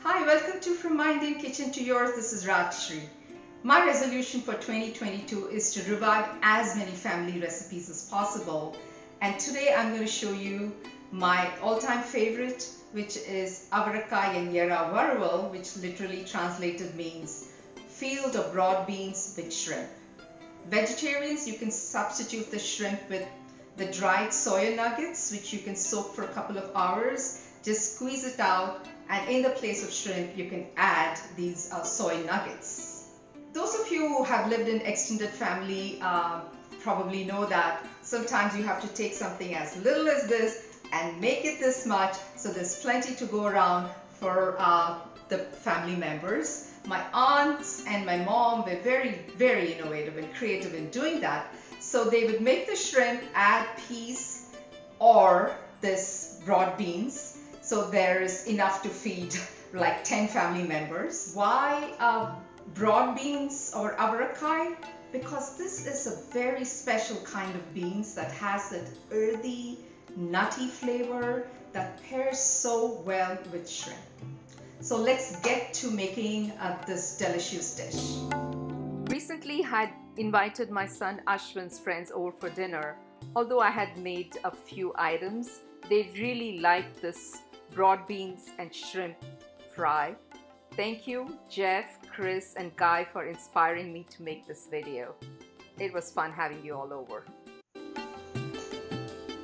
Hi, welcome to From My Indian Kitchen to Yours. This is Rajshri. My resolution for 2022 is to revive as many family recipes as possible. And today I'm going to show you my all-time favorite, which is Avarakkai and Yerra Varwal, which literally translated means field of broad beans with shrimp. Vegetarians, you can substitute the shrimp with the dried soya nuggets, which you can soak for a couple of hours. Just squeeze it out, and in the place of shrimp you can add these soy nuggets. Those of you who have lived in extended family probably know that sometimes you have to take something as little as this and make it this much, so there's plenty to go around for the family members. My aunts and my mom were very innovative and creative in doing that. So they would make the shrimp, add peas or this broad beans, so there's enough to feed like 10 family members. Why broad beans or avarakkai? Because this is a very special kind of beans that has that earthy, nutty flavor that pairs so well with shrimp. So let's get to making this delicious dish. Recently had invited my son Ashwin's friends over for dinner. Although I had made a few items, they really liked this broad beans and shrimp fry. Thank you Jeff, Chris and Guy for inspiring me to make this video. It was fun having you all over.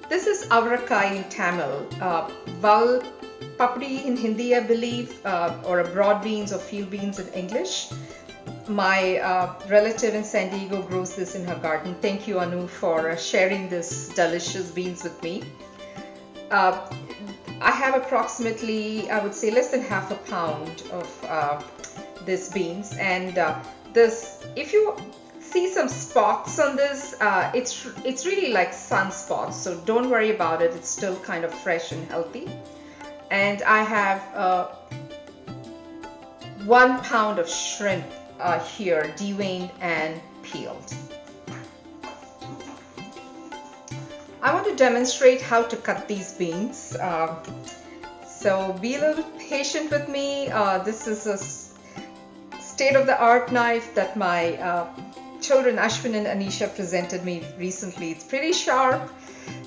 This is Avarakkai in Tamil, Val Papdi in Hindi I believe, or a broad beans or field beans in English. My relative in San Diego grows this in her garden. Thank you Anu for sharing this delicious beans with me. I have approximately, I would say, less than half a pound of this beans, and if you see some spots on this, it's really like sun spots, so don't worry about it. It's still kind of fresh and healthy. And I have 1 pound of shrimp here, deveined and peeled. I want to demonstrate how to cut these beans, so be a little patient with me. This is a state-of-the-art knife that my children Ashwin and Anisha presented me recently. It's pretty sharp.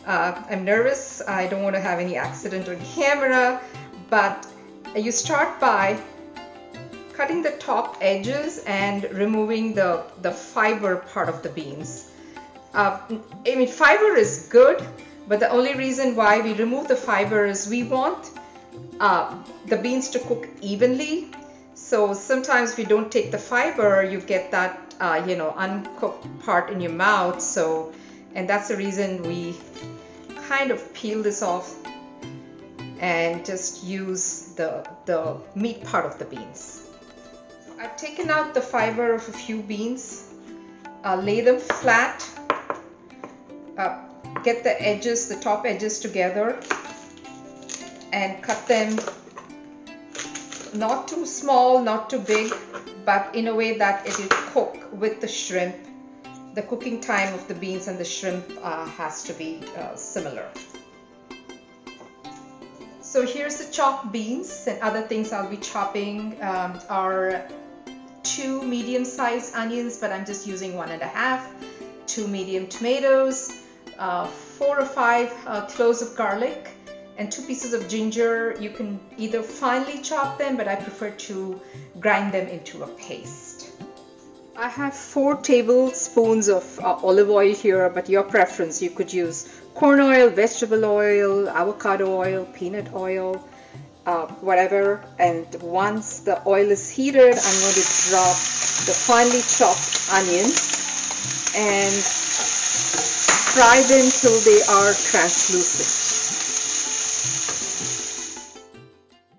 I'm nervous. I don't want to have any accident on camera, but you start by cutting the top edges and removing the fiber part of the beans. I mean, fiber is good, but the only reason why we remove the fiber is we want the beans to cook evenly. So sometimes if you don't take the fiber, you get that uncooked part in your mouth. So, and that's the reason we kind of peel this off and just use the meat part of the beans. I've taken out the fiber of a few beans, lay them flat, get the edges, the top edges together, and cut them not too small, not too big, but in a way that it will cook with the shrimp. The cooking time of the beans and the shrimp has to be similar. So here's the chopped beans, and other things I'll be chopping are 2 medium-sized onions, but I'm just using 1.5, 2 medium tomatoes, 4 or 5 cloves of garlic, and 2 pieces of ginger. You can either finely chop them, but I prefer to grind them into a paste. I have 4 tablespoons of olive oil here, but your preference, you could use corn oil, vegetable oil, avocado oil, peanut oil, whatever. And once the oil is heated, I'm going to drop the finely chopped onions and fry them till they are translucent.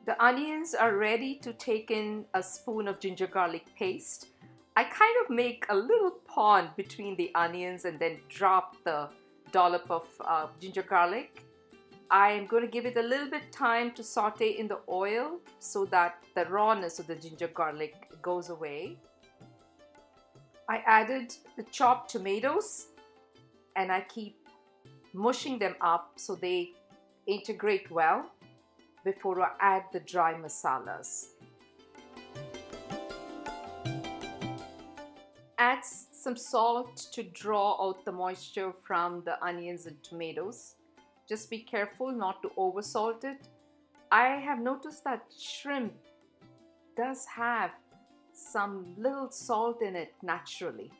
The onions are ready to take in a spoon of ginger garlic paste. I kind of make a little pond between the onions and then drop the dollop of ginger garlic. I'm going to give it a little bit time to saute in the oil so that the rawness of the ginger garlic goes away. I added the chopped tomatoes and I keep mushing them up so they integrate well. before I add the dry masalas. Add some salt to draw out the moisture from the onions and tomatoes. Just be careful not to oversalt it. I have noticed that shrimp does have some little salt in it naturally.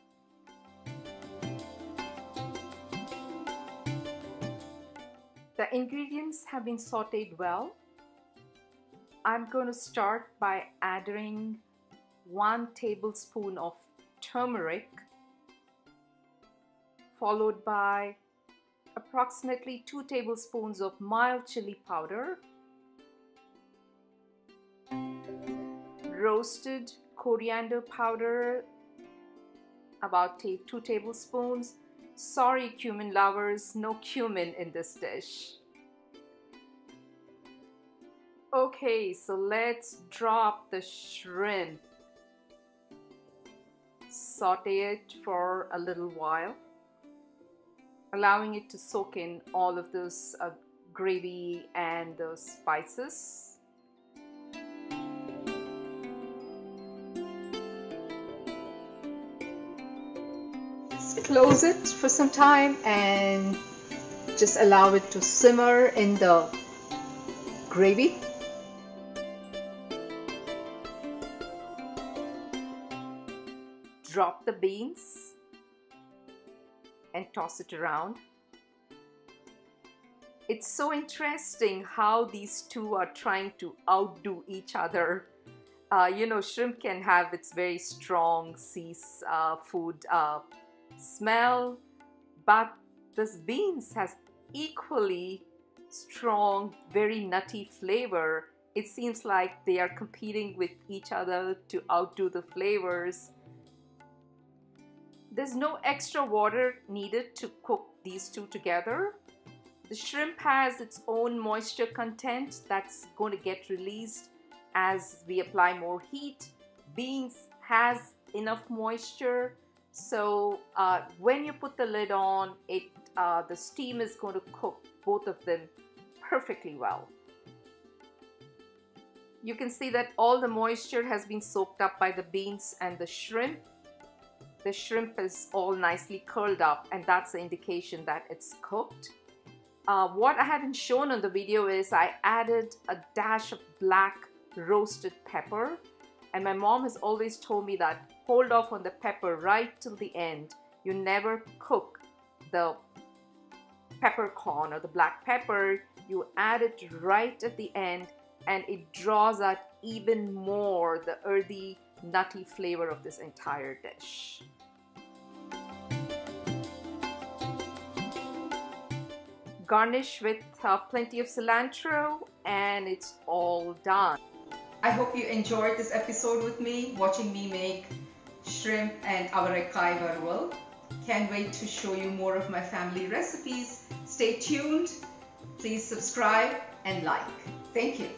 The ingredients have been sauteed well. I'm going to start by adding 1 tablespoon of turmeric, followed by approximately 2 tablespoons of mild chili powder, roasted coriander powder, about 2 tablespoons. Sorry cumin lovers, no cumin in this dish. Okay, so let's drop the shrimp. Saute it for a little while, allowing it to soak in all of those gravy and those spices. Close it for some time and just allow it to simmer in the gravy. Drop the beans and toss it around. It's so interesting how these two are trying to outdo each other. You know, shrimp can have its very strong seafood smell, but this beans has equally strong, very nutty flavor. It seems like they are competing with each other to outdo the flavors. There's no extra water needed to cook these two together. The shrimp has its own moisture content that's going to get released as we apply more heat. Beans has enough moisture, so when you put the lid on, the steam is going to cook both of them perfectly well. You can see that all the moisture has been soaked up by the beans and the shrimp. The shrimp is all nicely curled up, and that's the indication that it's cooked. What I haven't shown on the video is I added a dash of black roasted pepper, and my mom has always told me that hold off on the pepper right till the end. You never cook the peppercorn or the black pepper. You add it right at the end, and it draws out even more the earthy, nutty flavor of this entire dish. Garnish with plenty of cilantro, and it's all done. I hope you enjoyed this episode with me, watching me make shrimp and Avarakkai and Yerra. Can't wait to show you more of my family recipes. Stay tuned. Please subscribe and like. Thank you.